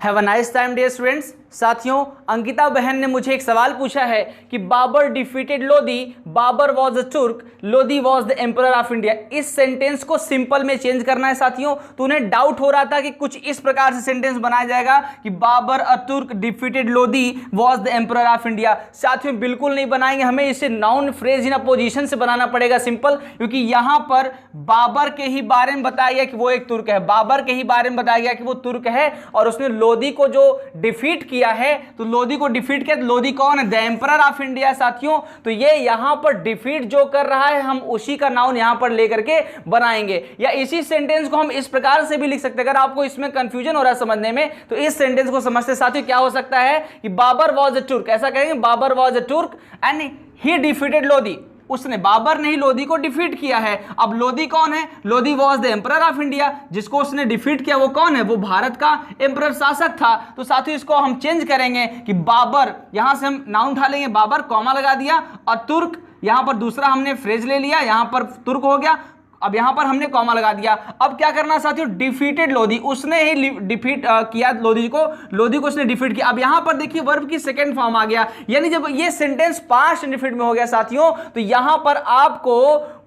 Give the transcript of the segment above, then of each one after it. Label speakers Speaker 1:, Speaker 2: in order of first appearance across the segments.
Speaker 1: Have a nice time dear students. साथियों, अंकिता बहन ने मुझे एक सवाल पूछा है कि Babur defeated Lodi, Babur was a Turk, Lodi was the emperor of India. इस सेंटेंस को सिंपल में चेंज करना है साथियों। तो उन्हें डाउट हो रहा था कि कुछ इस प्रकार से सेंटेंस बनाया जाएगा कि Babur a Turk defeated Lodhi was the emperor of India. साथियों बिल्कुल नहीं बनाएंगे, हमें इसे नाउन फ्रेज इन अपोजिशन से बनाना पड़ेगा सिंपल, क्योंकि यहां पर बाबर के ही बारे में बताया गया कि वो एक तुर्क है, बाबर के ही बारे में बताया गया कि वो तुर्क है और उसने लोधी को जो डिफीट किया है। तो लोधी को डिफीट किया, तो लोधी कौन है? द एम्परर ऑफ इंडिया साथियों। तो ये यहां पर डिफीट जो कर रहा है हम उसी का नाउन यहां पर लेकर के बनाएंगे, या इसी सेंटेंस को हम इस प्रकार से भी लिख सकते हैं। अगर आपको इसमें कंफ्यूजन हो रहा है समझने में, तो इस सेंटेंस को समझते साथियों क्या हो सकता है कि बाबर वॉज अ तुर्क, ऐसा कहेंगे बाबर वॉज अ तुर्क एंड ही डिफीटेड लोधी। उसने, बाबर ने ही लोधी को डिफीट किया है। अब लोधी कौन है? Lodhi was the emperor of India. जिसको उसने डिफीट किया वो कौन है? वो भारत का एम्परर शासक था। तो साथियों इसको हम चेंज करेंगे कि बाबर, यहां से हम नाउन उठा लेंगे, बाबर कॉमा लगा दिया, और तुर्क यहां पर दूसरा हमने फ्रेज ले लिया, यहां पर तुर्क हो गया, अब यहां पर हमने कॉमा लगा दिया। अब क्या करना साथियों? डिफीटेड लोधी, उसने ही डिफीट किया लोधी को उसने डिफीट किया। अब यहां पर देखिए वर्ब की सेकंड फॉर्म आ गया, यानी जब ये सेंटेंस पास्ट इंडेफिनिट में हो गया साथियों, तो यहां पर आपको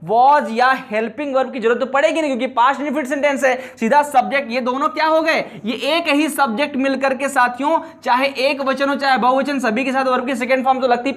Speaker 1: वॉज या हेल्पिंग वर्ब की जरूरत तो पड़ेगी नहीं, क्योंकि पास्ट इंडेफिनिट सेंटेंस है। सीधा सब्जेक्ट, ये दोनों क्या हो गए? ये एक ही सब्जेक्ट मिलकर के साथियों, चाहे एक वचन हो चाहे बहुवचन, सभी के साथ वर्ब की सेकंड फॉर्म तो लगती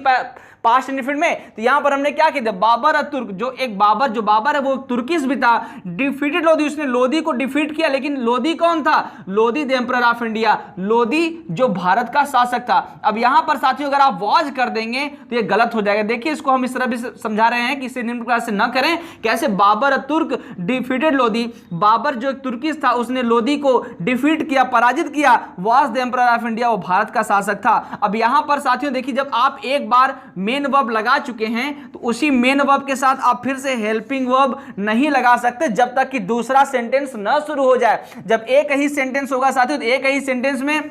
Speaker 1: पास्ट इंडेफिनिट में। तो यहां पर हमने क्या किया? बाबर तुर्क, जो बाबर है वो तुर्किश भी था, डिफीटेड लोधी, उसने लोधी को डिफीट किया। लेकिन लोधी कौन था? Lodhi the emperor of India, Lodhi जो भारत का शासक था। अब यहां पर साथियों अगर आप वॉज कर देंगे तो ये गलत हो जाएगा। देखिए इसको हम इस तरह भी समझा रहे हैं कि इसे निम्न प्रकार से न करें। कैसे? बाबर तुर्क डिफीटेड लोधी, बाबर जो तुर्किश था उसने लोधी को डिफीट किया, पराजित किया। Was the emperor of India, वो भारत का शासक था। अब यहां पर साथियों देखिए, जब आप एक बार मेन वर्ब लगा चुके हैं तो उसी मेन वर्ब के साथ आप फिर से हेल्पिंग वर्ब नहीं लगा सकते जब तक कि दूसरा सेंटेंस न शुरू हो जाए। जब एक ही सेंटेंस होगा साथियों, तो एक ही सेंटेंस में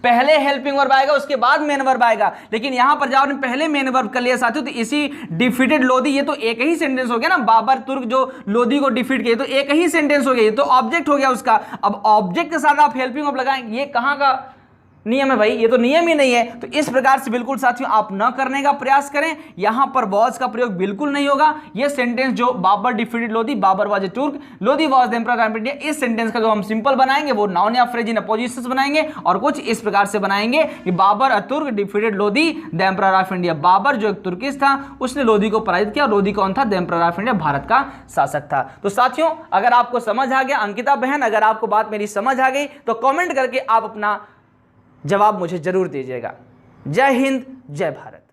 Speaker 1: पहले हेल्पिंग वर्ब आएगा, उसके बाद मेन वर्ब आएगा। लेकिन यहां पर जब आपने पहले मेन वर्ब कर लिया साथियों, तो इसी डिफीटेड लोधी, ये तो एक ही सेंटेंस हो गया ना, बाबर तुर्क जो लोधी को डिफीट किया, तो एक ही सेंटेंस हो गया, ये तो ऑब्जेक्ट हो गया उसका। अब ऑब्जेक्ट के साथ आप हेल्पिंग वर्ब लगाएंगे, ये कहां का नियम है भाई? ये तो नियम ही नहीं है। तो इस प्रकार से बिल्कुल साथियों आप न करने का प्रयास करें। यहां पर वॉज का प्रयोग बिल्कुल नहीं होगा। ये सेंटेंस जो Babur defeated Lodi, Babur was a Turk, Lodi was the emperor of India, इस सेंटेंस का जो हम सिंपल बनाएंगे वो नाउन या फ्रेज इन अपोजिशंस बनाएंगे, और कुछ इस प्रकार से बनाएंगे कि Babur a Turk defeated Lodhi the emperor of India. Babur जो एक तुर्किश था उसने लोधी को पराजित किया। लोधी कौन था? The emperor of India, Bharat का शासक था। तो साथियों अगर आपको समझ आ गया, अंकिता बहन अगर आपको बात मेरी समझ आ गई, तो कमेंट करके आप अपना जवाब मुझे जरूर दीजिएगा। जय हिंद, जय भारत।